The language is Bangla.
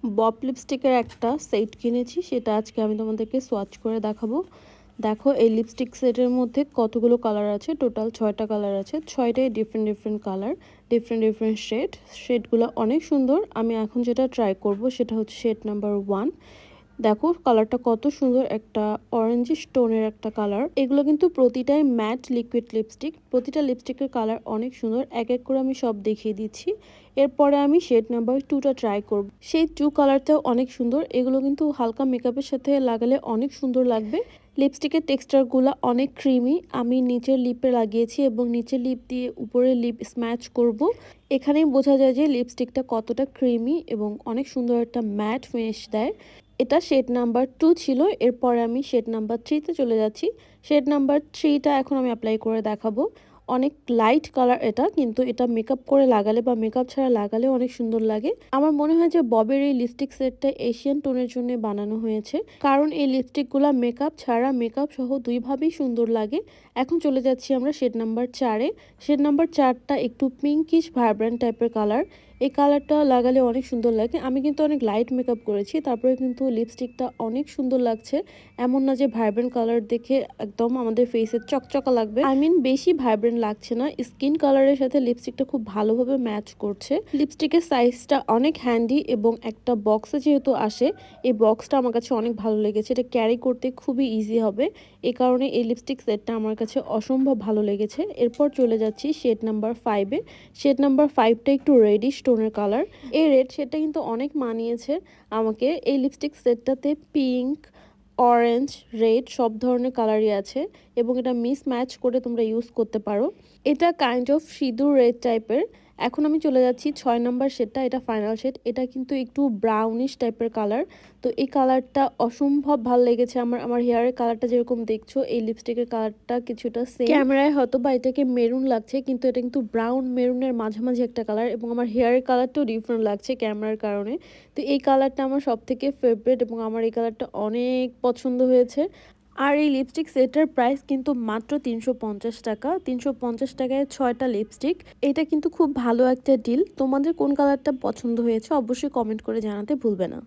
বব লিপস্টিকের একটা সেট কিনেছি, সেটা আজকে আমি তোমাদেরকে সোয়াচ করে দেখাবো। দেখো এই লিপস্টিক সেটের মধ্যে কতগুলো কালার আছে, টোটাল 6টা কালার আছে, 6টাই different different colour, different different shade. শেডগুলো অনেক সুন্দর। আমি এখন যেটা ট্রাই করব সেটা হচ্ছে শেড নাম্বার 1। দেখো কালারটা কত সুন্দর, একটা অরেঞ্জিশ টোনের একটা কালার। এগুলো কিন্তু প্রতিটাই ম্যাট লিকুইড লিপস্টিক, প্রতিটা লিপস্টিকের কালার অনেক সুন্দর। এক এক করে আমি সব দেখিয়ে দিচ্ছি। এরপরে আমি শেড নাম্বার 2টা ট্রাই করব। সেই 2 কালারটাও অনেক সুন্দর। এগুলো কিন্তু হালকা মেকআপের সাথে লাগালে অনেক সুন্দর লাগবে। লিপস্টিকের টেক্সচারগুলো অনেক ক্রিমি। আমি নিচের লিপে লাগিয়েছি এবং নিচের লিপ দিয়ে উপরের লিপ স্ম্যাচ করব। এখানেই বোঝা যায় যে লিপস্টিকটা কতটা ক্রিমি এবং অনেক সুন্দর একটা ম্যাট ফিনিশ দেয়। এটা শেড নাম্বার 2 ছিল। এরপরে আমি শেড নাম্বার 3তে চলে যাচ্ছি। শেড নাম্বার 3টা এখন আমি অ্যাপ্লাই করে দেখাবো। অনেক লাইট কালার এটা, কিন্তু এটা মেকআপ করে লাগালে বা মেকআপ ছাড়া লাগালে অনেক সুন্দর লাগে। আমার মনে হয় যে ববের এই লিপস্টিক সেটটা এশিয়ান টোনের জন্য বানানো হয়েছে, কারণ এই লিপস্টিকগুলো মেকআপ ছাড়া মেকআপ সহ দুইভাবেই সুন্দর লাগে। এখন চলে যাচ্ছি আমরা শেড নাম্বার 4-এ। শেড নাম্বার 4টা একটু পিঙ্কিশ ভাইব্রেন্ট টাইপের কালার। এই কালারটা লাগালে অনেক সুন্দর লাগে। আমি কিন্তু অনেক লাইট মেকআপ করেছি, তারপরে কিন্তু লিপস্টিকটা অনেক সুন্দর লাগছে। এমন না যে ভাইব্রেন্ট কালার দেখে একদম আমাদের ফেসে চকচকা লাগবে, আই মিন বেশি ভাইব্রেন্ট লাগছে না। স্কিন কালারের সাথে লিপস্টিকটা খুব ভালোভাবে ম্যাচ করছে। লিপস্টিকের সাইজটা অনেক হ্যান্ডি এবং একটা বক্সে যেহেতু আসে, এই বক্সটা আমার কাছে অনেক ভালো লেগেছে। এটা ক্যারি করতে খুবই ইজি হবে, এই কারণে এই লিপস্টিক সেটটা আমার কাছে অসম্ভব ভালো লেগেছে। এরপর চলে যাচ্ছি শেড নাম্বার 5-এ। শেড নাম্বার 5টা একটু রেডিশ টোনের কালার। এই রেড শেডটা কিন্তু অনেক মানিয়েছে আমাকে। এই লিপস্টিক সেটটাতে পিঙ্ক, অরেঞ্জ, রেড সব ধরনের কালারই আছে এবং এটা মিস ম্যাচ করে তোমরা ইউজ করতে পারো। এটা কাইন্ড অফ সিঁদুর রেড টাইপের। এখন আমি চলে যাচ্ছি 6 নাম্বার শেডটা, এটা ফাইনাল শেড। এটা কিন্তু একটু ব্রাউনিশ টাইপের কালার। তো এই কালারটা অসম্ভব ভালো লেগেছে আমার। আমার হেয়ারের কালারটা যেরকম দেখছো, এই লিপস্টিকের কালারটা কিছুটা সেম। ক্যামেরায় হয়তো বা এটাকে মেরুন লাগছে, কিন্তু এটা কিন্তু ব্রাউন মেরুনের মাঝামাঝি একটা কালার এবং আমার হেয়ারের কালারটাও ডিফারেন্ট লাগছে ক্যামেরার কারণে। তো এই কালারটা আমার সব থেকে ফেভারিট এবং আমার এই কালারটা অনেক পছন্দ হয়েছে। আর এই লিপস্টিক সেটের প্রাইস কিন্তু মাত্র 350 টাকা। 350 টাকায় 6টা লিপস্টিক। এটা কিন্তু খুব ভালো একটা ডিল। তোমাদের কোন কালারটা পছন্দ হয়েছে অবশ্যই কমেন্ট করে জানাতে ভুলবে না।